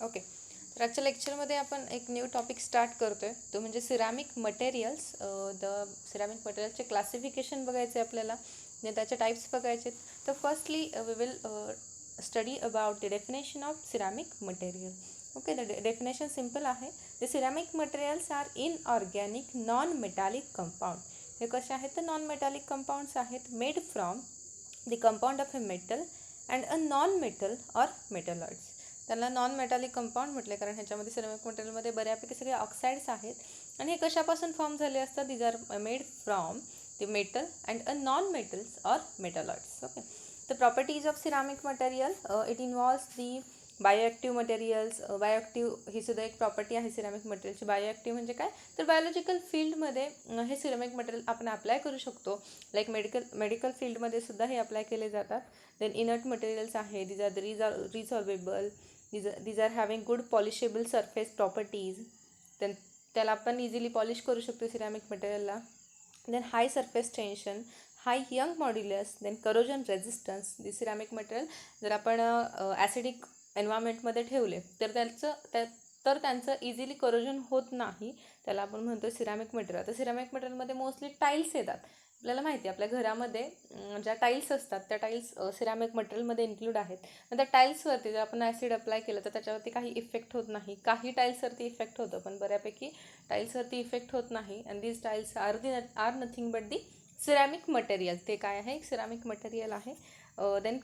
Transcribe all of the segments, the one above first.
Okay, तर आजच्या लेक्चरमध्ये आपण एक न्यू टॉपिक स्टार्ट करतोय, तो म्हणजे सिरामिक मटेरियल्स. सिरामिक मटेरियलचे क्लासिफिकेशन बघायचे आपल्याला आणि त्याचे टाईप्स बघायचे. तर firstly we will study about the definition of ceramic material. Okay, the definition simple आहे. The ceramic materials are inorganic non metallic compound. हे कसे आहेत तर नॉन मेटॅलिक कंपाऊंड्स आहेत, made from the compound of a metal and a non metal or metalloids. त्याला non metallic compound म्हटले कारण ह्याच्यामध्ये सिरामिक मटेरियलमध्ये बऱ्यापैकी सगळे ऑक्साईड्स आहेत. आणि हे कशापासून फॉर्म झाले असतात? These are made from the metal and a non metals or metalloids. Okay, the properties of ceramic material, it involves the bioactive materials. Bioactive ही सुद्धा एक प्रॉपर्टी आहे सिरामिक मटेरियलची. बायोॲक्टिव्ह म्हणजे काय तर बायोलॉजिकल फील्डमध्ये हे सिरामिक मटेरियल आपण अप्लाय करू शकतो. लाईक मेडिकल फील्डमध्ये सुद्धा हे अप्लाय केले जातात. देन इनर्ट मटेरियल्स आहे, these are resolvable. these are having good polishable surface properties. then त्याला आपण इझिली पॉलिश करू शकतो सिरामिक मटेरियलला. Then high surface tension, high Young modulus, then corrosion resistance. The ceramic material जर आपण ॲसिडिक एन्व्हायरमेंटमध्ये ठेवले तर त्यांचं इझिली करोजन होत नाही. त्याला आपण म्हणतो सिरामिक मटेरियल. आता सिरामिक मटेरियलमध्ये मोस्टली टाईल्स येतात. आपल्याला माहिती आहे आपल्या घरामध्ये ज्या टाईल्स असतात त्या टाईल्स सिरामिक मटेरियलमध्ये इन्क्लूड आहेत. आणि त्या टाईल्सवरती जर आपण ॲसिड अप्लाय केलं तर त्याच्यावरती काही इफेक्ट होत नाही. काही टाईल्सवरती इफेक्ट होतं पण बऱ्यापैकी टाईल्सवरती इफेक्ट होत नाही. And these tiles are nothing but the ceramic material. ते काय आहे? एक सिरामिक मटेरियल आहे. Then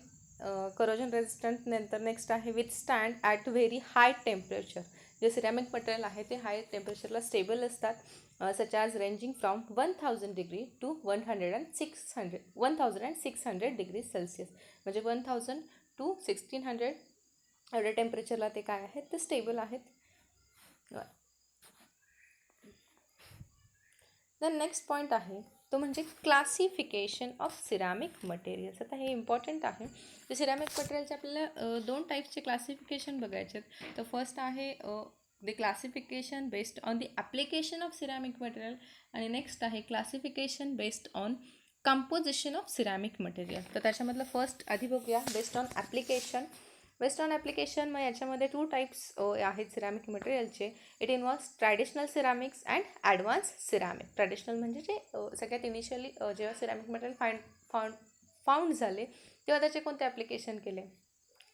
corrosion resistant. नंतर नेक्स्ट आहे with stand at very high temperature. जे सिरामिक मटेरियल आहे ते हाय टेम्परेचरला स्टेबल असतात. such as ranging from 1000 degree to 1600 degree Celsius. म्हणजे 1000 to 1600 एवढ्या टेम्परेचरला ते काय आहेत ते स्टेबल आहेत. द नेक्स्ट पॉईंट आहे तो म्हणजे क्लासिफिकेशन ऑफ सिरामिक मटेरियल्स. आता हे इम्पॉर्टंट आहे. तर सिरामिक मटेरियलचे आपल्याला दोन टाईप्सचे क्लासिफिकेशन बघायचे आहेत. तर फर्स्ट आहे the classification based on the application of ceramic material आणि नेक्स्ट आहे classification based on composition of ceramic material. तर त्याच्यामधलं फर्स्ट आधी बघूया based on application. Based on application मग याच्यामध्ये टू टाईप्स आहेत सिरामिक मटेरियलचे. It involves traditional ceramics and advance ceramic. Traditional म्हणजे जे सगळ्यात इनिशियली जेव्हा सिरामिक मटेरियल फाउंड झाले तेव्हा त्याचे कोणते ॲप्लिकेशन केले,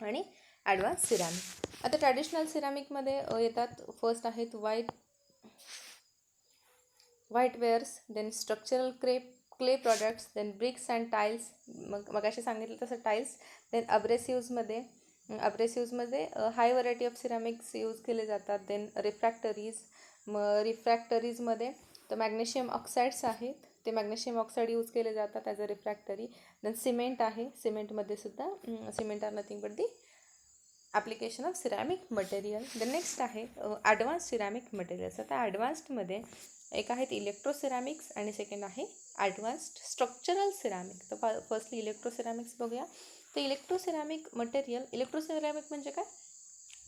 आणि ॲडव्हान्स सिरामिक. आता ट्रॅडिशनल सिरामिकमध्ये येतात फर्स्ट आहेत whitewares, then structural clay products, then bricks and tiles. मग असे सांगितलं तसं टाईल्स. देन अब्रेसिव्समध्ये high variety of ceramics use केले जातात. देन रिफ्रॅक्टरीजमध्ये तर मॅग्नेशियम ऑक्साईड्स आहेत, ते मॅग्नेशियम ऑक्साईड यूज केले जातात as a refractory. Then cement आहे, सिमेंटमध्ये सुद्धा cement are nothing but the application of ceramic material. The next आहे ॲडव्हान्स सिरॅमिक मटेरियल्स. आता ॲडव्हान्स्डमध्ये एक आहेत इलेक्ट्रोसिरॅमिक्स आणि सेकंड आहे ॲडव्हान्स्ड स्ट्रक्चरल सिरॅमिक. तर फर्स्टली इलेक्ट्रोसिरॅमिक्स बघूया. तर इलेक्ट्रोसिरॅमिक मटेरियल, इलेक्ट्रोसिरॅमिक म्हणजे काय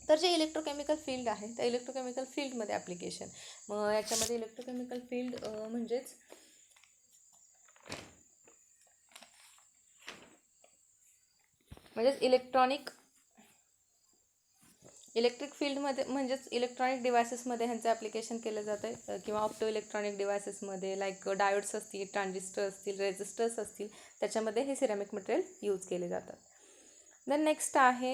तर जे इलेक्ट्रोकेमिकल फील्ड आहे त्या इलेक्ट्रोकेमिकल फील्डमध्ये ॲप्लिकेशन. मग याच्यामध्ये इलेक्ट्रोकेमिकल फील्ड म्हणजेच इलेक्ट्रिक फील्डमध्ये म्हणजेच इलेक्ट्रॉनिक डिव्हायसेसमध्ये ह्यांचं ॲप्लिकेशन केलं जातं आहे, किंवा ऑप्टो इलेक्ट्रॉनिक डिव्हायसेसमध्ये लाईक डायोड्स असतील, ट्रान्झिस्टर असतील, रेजिस्टर्स असतील, त्याच्यामध्ये हे सिरॅमिक मटेरियल यूज केले जातात. देन नेक्स्ट आहे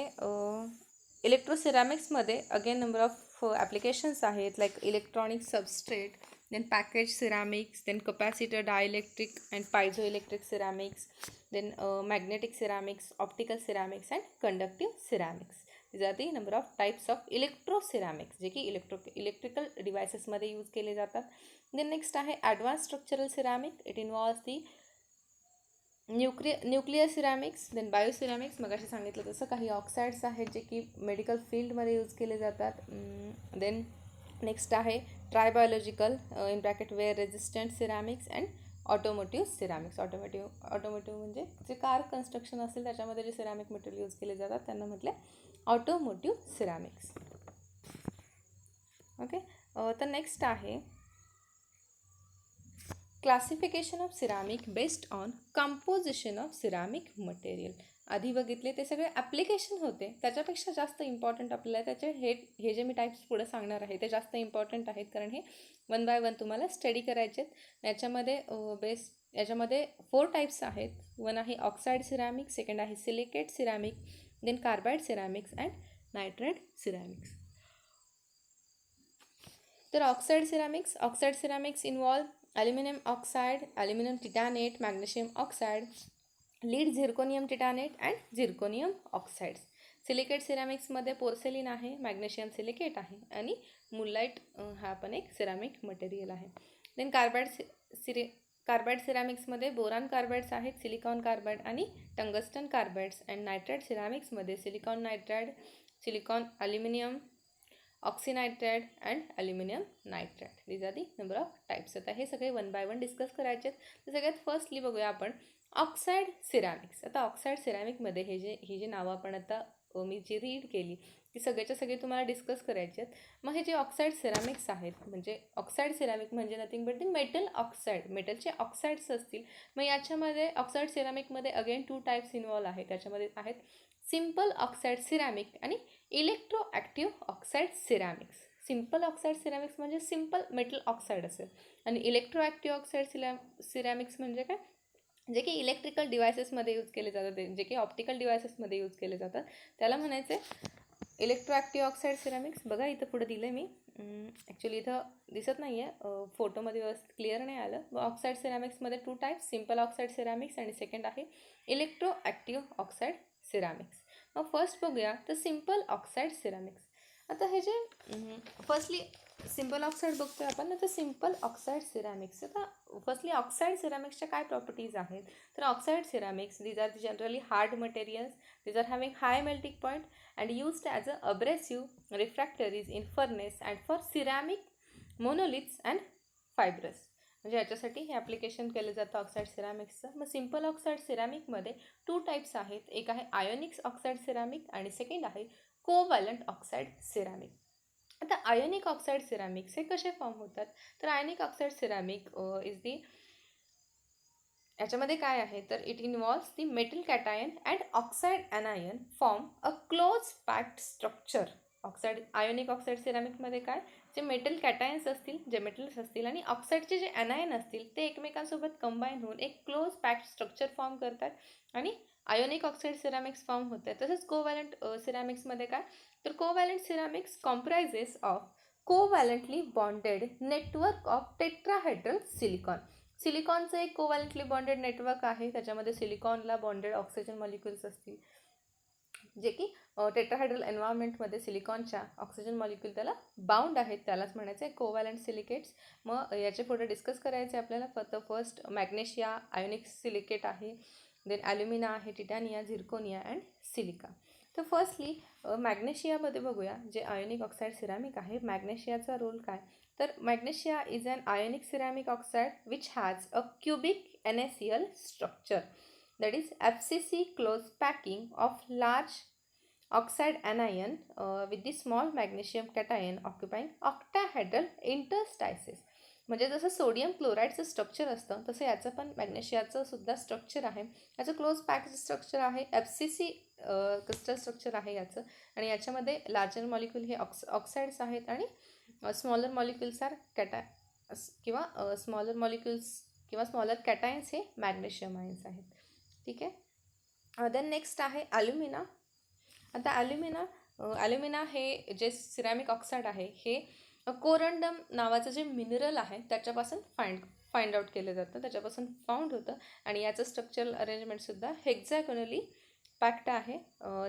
इलेक्ट्रोसिरॅमिक्समध्ये अगेन नंबर ऑफ ॲप्लिकेशन्स आहेत like electronic substrate, then package ceramics, then capacitor, dielectric and piezoelectric ceramics, then magnetic ceramics, optical ceramics and conductive ceramics. these are the number of types of electroceramics जे की electrical डिव्हायसेसमध्ये use केले जातात. Then next आहे advance structural ceramic. It involves the nuclear ceramics, then bioceramics. मग असे सांगितलं तसं काही ऑक्साईड्स आहेत जे की मेडिकल फील्डमध्ये यूज केले जातात. देन नेक्स्ट आहे tribological in bracket wear resistant ceramics and automotive ceramics. Automotive म्हणजे जे कार कन्स्ट्रक्शन असेल त्याच्यामध्ये जे सिरॅमिक मटेरियल यूज केले जातात त्यांना म्हटले ऑटोमोटिव्ह सिरॅमिक्स. ओके, तर नेक्स्ट आहे classification of ceramic based on composition of ceramic material. आधी बघितले ते सगळे ॲप्लिकेशन होते, त्याच्यापेक्षा जास्त इम्पॉर्टंट आपल्याला त्याचे हे जे मी टाईप्स पुढे सांगणार आहे ते जास्त इम्पॉर्टंट आहेत, कारण हे 1 बाय 1 तुम्हाला स्टडी करायचे आहेत. याच्यामध्ये 4 टाईप्स आहेत. 1 आहे ऑक्साईड सिरॅमिक, सेकंड आहे silicate ceramic, then carbide ceramics and nitride ceramics. तर oxide ceramics involve aluminium oxide, aluminium titanate, magnesium oxide, lead zirconium titanate and zirconium oxides. Silicate सिरॅमिक्समध्ये पोर्सेलिन आहे, मॅग्नेशियम सिलिकेट आहे आणि mullite हा पण एक ceramic material आहे. देन कार्बाइड सिरॅमिक्समध्ये बोरान कार्बाइड्स आहेत, सिलिकॉन कार्बाइड आणि टंगस्टन कार्बाइड्स. अँड नायट्राइड सिरॅमिक्समध्ये silicon nitride, silicon aluminium oxynitride and aluminium nitride. These are the number of types. आता हे सगळे 1 बाय 1 डिस्कस करायचे आहेत. तर सगळ्यात फर्स्टली बघूया आपण ऑक्साईड सिरॅमिक्स. आता ऑक्साईड सिरॅमिकमध्ये ही जी नावं आपण आता मी जी रीड केली ती सगळ्याच्या सगळे तुम्हाला डिस्कस करायचे आहेत. मग हे जे ऑक्साईड सिरॅमिक्स आहेत, म्हणजे ऑक्साईड सिरॅमिक म्हणजे nothing but the metal oxide, मेटलचे ऑक्साईड्स असतील. मग याच्यामध्ये ऑक्साईड सिरॅमिकमध्ये अगेन 2 टाईप्स इन्व्हॉल्व आहेत. त्याच्यामध्ये आहेत सिम्पल ऑक्साईड सिरॅमिक आणि electroactive oxide ceramics. Simple oxide ceramics म्हणजे सिम्पल मेटल ऑक्साईड असेल, आणि इलेक्ट्रोॲक्टिव्ह ऑक्साईड सिरॅमिक्स म्हणजे काय, जे की इलेक्ट्रिकल डिव्हायसेसमध्ये यूज केले जातात, जे की ऑप्टिकल डिव्हायसेसमध्ये यूज केले जातात, त्याला म्हणायचे इलेक्ट्रोॲक्टिव्ह ऑक्साईड सिरॅमिक्स. बघा इथं पुढे दिलं मी, ॲक्च्युली इथं दिसत नाही आहे, फोटोमध्ये व्यवस्थित क्लिअर नाही आलं. ऑक्साईड सिरॅमिक्समध्ये 2 टाईप्स, सिम्पल ऑक्साईड सिरॅमिक्स आणि सेकंड आहे इलेक्ट्रोॲक्टिव्ह ऑक्साईड सिरॅमिक्स. मग फर्स्ट बघूया तर सिम्पल ऑक्साईड सिरॅमिक्स. आता हे जे फर्स्टली सिम्पल ऑक्साईड बघतोय आपण, आता सिम्पल ऑक्साईड सिरॅमिक्स. आता फर्स्टली ऑक्साईड सिरॅमिक्सच्या काय प्रॉपर्टीज आहेत, तर oxide ceramics these are generally hard materials, these are having high melting point and used as a abrasive refractories in furnace and for ceramic monoliths and fibrous. म्हणजे याच्यासाठी हे application केलं जातं oxide सिरॅमिक्सचं. मग सिम्पल ऑक्साईड सिरॅमिकमध्ये 2 टाईप्स आहेत. एक आहे ionic oxide ceramic आणि सेकंड आहे कोव्हॅलंट ऑक्साईड सिरॅमिक. आता आयोनिक ऑक्साईड सिरॅमिक्स हे कसे फॉर्म होतात, तर ionic oxide ceramic is the, याच्यामध्ये काय आहे तर it involves the metal cation and oxide anion form a close packed structure. Ionic oxide सिरॅमिकमध्ये काय, जे मेटल कॅटायन्स असतील, जे मेटल्स असतील आणि ऑक्साईडचे जे ॲनायन असतील ते एकमेकांसोबत कंबाईन होऊन एक क्लोज पॅक्ड स्ट्रक्चर फॉर्म करतात आणि आयोनिक ऑक्साईड सिरॅमिक्स फॉर्म होत आहे. तसंच कोव्हॅलंट सिरॅमिक्समध्ये काय, तर covalent ceramics comprises of covalently bonded network of tetrahedral silicon. सिलिकॉनचं एक कोव्हॅलंटली बॉन्डेड नेटवर्क आहे, त्याच्यामध्ये सिलिकॉनला बॉन्डेड ऑक्सिजन मॉलिक्युल्स असतील, जे की टेट्राहायड्रल एन्व्हायरमेंटमध्ये सिलिकॉनच्या ऑक्सिजन मॉलिक्युल त्याला बाउंड आहेत, त्यालाच म्हणायचं आहे कोव्हॅलंट सिलिकेट्स. मग याचे पुढे डिस्कस करायचे आपल्याला. फर्स्ट मॅग्नेशिया आयोनिक सिलिकेट आहे, देन ॲल्युमिना आहे, टिटॅनिया, झिर्कोनिया अँड सिलिका. तर फर्स्टली मॅग्नेशियामध्ये बघूया, जे आयोनिक ऑक्साईड सिरॅमिक आहे, मॅग्नेशियाचा रोल काय, तर magnesia is an ionic ceramic oxide which has a cubic NaCl structure, that is FCC close packing of large oxide anion with the small magnesium cation occupying octahedral interstices. म्हणजे जसं sodium क्लोराईडचं structure असतं तसं याचं पण मॅग्नेशियाचं सुद्धा structure आहे. याचं close pack structure आहे, FCC क्रिस्टल स्ट्रक्चर आहे याचं, आणि याच्यामध्ये लार्जर मॉलिक्यूल हे ऑक्साईड्स आहेत आणि स्मॉलर मॉलिक्युल्स आर किंवा स्मॉलर कॅटायन्स हे मॅग्नेशियम आयन्स आहेत. ठीक आहे. देन नेक्स्ट आहे ॲल्युमिना. आता ॲल्युमिना हे जे सिरॅमिक ऑक्साईड आहे हे कोरंडम नावाचं जे मिनरल आहे त्याच्यापासून फाइंड आउट केलं जातं, त्याच्यापासून फाउंड होतं, आणि याचं स्ट्रक्चरल अरेंजमेंटसुद्धा हेक्झॅगोनली पॅक्ड आहे.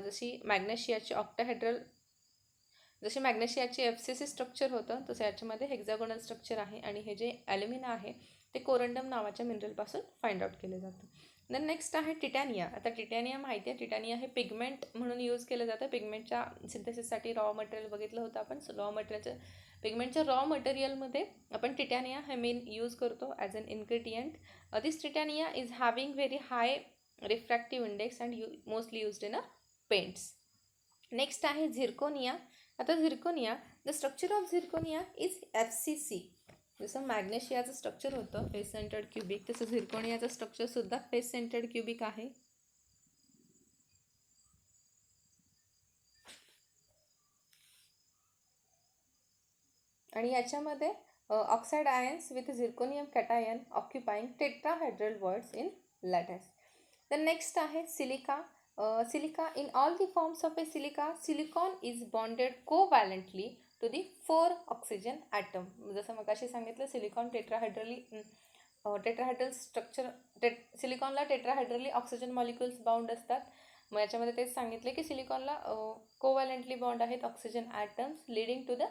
जशी मॅग्नेशियाची FCC स्ट्रक्चर होतं तसं याच्यामध्ये हेक्झॅगोनल स्ट्रक्चर आहे, आणि हे जे ॲल्युमिना आहे ते कोरंडम नावाच्या मिनरलपासून फाइंड आउट केलं जातं. देन नेक्स्ट आहे टिटॅनिया. आता टिटॅनिया माहिती आहे, टिटॅनिया हे पिगमेंट म्हणून यूज केलं जातं. पिगमेंटच्या सिंथेसिससाठी रॉ मटेरियल बघितलं होतं आपण. पिगमेंटच्या रॉ मटेरियलमध्ये आपण टिटॅनिया हे मेन यूज करतो as an ingredient. This titania is having very high refractive index and mostly used in a paints. Next आहे झिर्कोनिया. आता zirconia, the structure of zirconia is FCC. जसं मॅग्नेशियाचं स्ट्रक्चर होतं face centred cubic, तसं झिर्कोनियाचं स्ट्रक्चरसुद्धा face centred cubic आहे. आणि याच्यामध्ये oxide ions with zirconium cation occupying tetrahedral voids in lattice. The next आहे silica. Silica in all the forms of a silica, silicon is bonded covalently to the 4 oxygen atom. जसं मगाशी सांगितलं silicon tetrahedral structure, सिलिकॉनला tetrahedrally oxygen molecules bound असतात. मग याच्यामध्ये तेच सांगितले की सिलिकॉनला कोव्हॅलंटली बॉन्ड आहेत oxygen atoms leading to the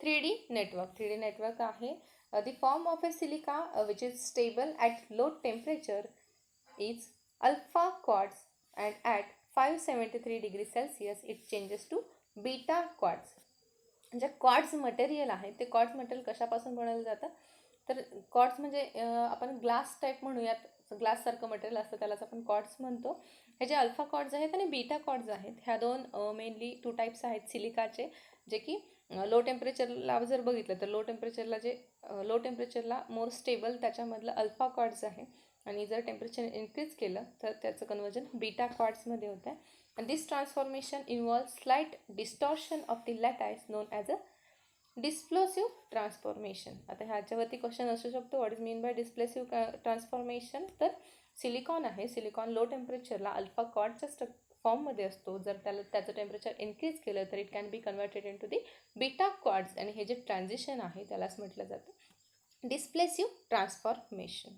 3D network. 3D network आहे. The form of a silica which is stable at low temperature is alpha quartz and at 573 degree Celsius it changes to beta quartz. म्हणजे quartz material आहे ते quartz material कशापासून बनवलं जातं, तर quartz म्हणजे आपण ग्लास टाईप म्हणूयात, ग्लाससारखं मटेरियल असतं त्यालाच आपण क्वार्ट्ज म्हणतो. हे जे अल्फा क्वार्ट्ज आहेत आणि बीटा क्वार्ट्ज आहेत ह्या दोन मेनली 2 टाईप्स आहेत सिलिकाचे, जे की लो टेम्परेचरला जर बघितलं तर लो टेम्परेचरला मोर स्टेबल त्याच्यामधलं अल्फा क्वार्ट्ज आहे आणि जर टेम्परेचर इन्क्रीज केलं तर त्याचं कन्वर्जन बीटा क्वार्ट्जमध्ये होतं आहे. and this transformation involves slight distortion of the lattice known as a displacive transformation. आता ह्याच्यावरती क्वेश्चन असू शकतो, what is mean by displacive transformation. तर सिलिकॉन आहे, सिलिकॉन लो टेम्परेचरला अल्फा क्वार्ट्जच्या फॉर्ममध्ये असतो. जर त्याचं टेम्परेचर इन्क्रीज केलं तर it can be converted in to the beta quartz आणि हे जे ट्रान्झिशन आहे त्यालाच म्हटलं जातं डिस्प्लेसिव्ह ट्रान्सफॉर्मेशन.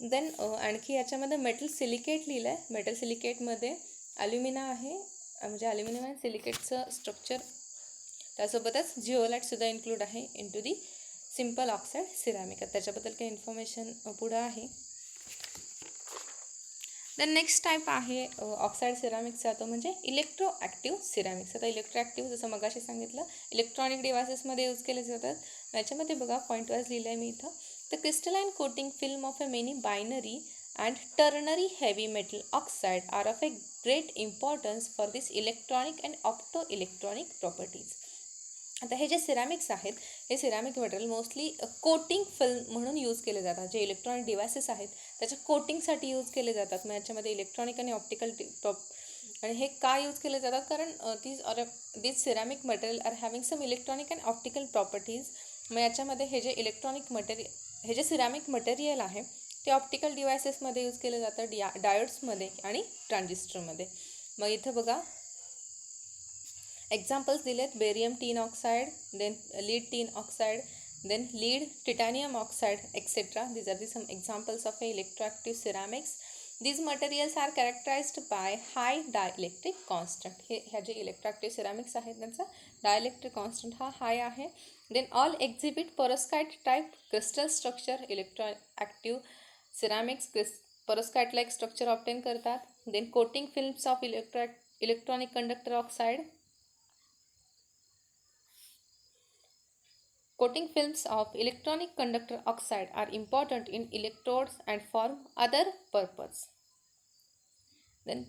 देन आणखी याच्यामध्ये मेटल सिलिकेट लिहिलं आहे. मेटल सिलिकेटमध्ये ॲल्युमिना आहे, म्हणजे ॲल्युमिनियम अँड सिलिकेटचं स्ट्रक्चर, त्यासोबतच जिओलाइटसुद्धा इन्क्लूड आहे in to the simple oxide ceramic. त्याच्याबद्दल काही इन्फॉर्मेशन पुढं आहे. द नेक्स्ट टाईप आहे ऑक्साईड सिरॅमिक्सचा, तो म्हणजे इलेक्ट्रोॲक्टिव्ह सिरॅमिक्स. आता इलेक्ट्रोॲक्टिव्ह जसं मगाशी सांगितलं इलेक्ट्रॉनिक डिव्हायसेसमध्ये यूज केले जातात. याच्यामध्ये बघा पॉईंट वाईज लिहिलं आहे मी इथं. The crystalline coating film of A many binary and ternary heavy metal oxide are of a great importance for this electronic and optoelectronic properties. आता हे जे सिरॅमिक्स आहेत हे ceramic material mostly coating film म्हणून use केले जातात. जे electronic devices आहेत त्याच्या कोटिंगसाठी यूज केले जातात. मग याच्यामध्ये इलेक्ट्रॉनिक आणि ऑप्टिकल आणि हे का यूज केले जातात, कारण this ceramic material are having some electronic and optical properties. मग याच्यामध्ये हे जे इलेक्ट्रॉनिक मटेरियल, हे जे सिरॅमिक मटेरियल आहे ते ऑप्टिकल डिव्हायसेसमध्ये यूज केलं जातं, डायोड्समध्ये आणि ट्रान्झिस्टरमध्ये. मग इथं बघा एक्झाम्पल्स दिलेत. Barium tin oxide, then lead tin oxide, then lead titanium oxide etcetera. These are the some examples of a electroactive ceramics. These materials are characterised by high dielectric constant. ह्या जे इलेक्ट्रोॲक्टिव्ह सिरॅमिक्स आहेत त्यांचा dielectric constant हा high आहे. Then all exhibit perovskite type crystal structure. Electroactive ceramics perovskite like structure obtain करतात. Then coating films of electronic conductor oxide. Coating films of electronic conductor oxide are important in electrodes and for other purpose. Then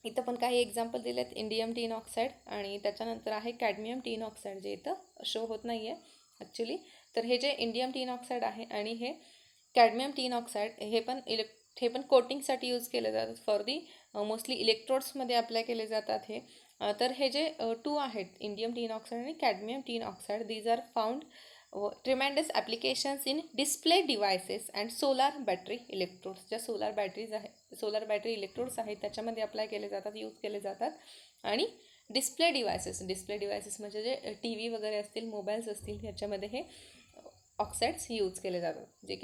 इथं पण काही example दिलेत. Indium tin oxide आणि त्याच्यानंतर आहे cadmium tin oxide, जे इथं शो होत नाही आहे ॲक्च्युली. तर हे जे इंडियम टीन ऑक्साईड आहे आणि हे कॅडमियम टीन ऑक्साईड हे पण कोटिंगसाठी यूज केले जातात. फॉर दी मोस्टली इलेक्ट्रोड्समध्ये अप्लाय केले जातात हे. तर हे जे 2 आहेत इंडियम टीन ऑक्साईड आणि cadmium tin oxide, these are found tremendous applications in display devices and solar battery electrodes. ज्या सोलार बॅटरी इलेक्ट्रोड्स आहेत त्याच्यामध्ये अप्लाय केले जातात, यूज केले जातात. आणि डिस्प्ले डिव्हायसेस म्हणजे जे TV वगैरे असतील, मोबाईल्स असतील, ह्याच्यामध्ये हे ऑक्साईड्स यूज केले जातात, जे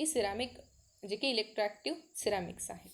की इलेक्ट्रोॲक्टिव्ह सिरॅमिक्स आहेत.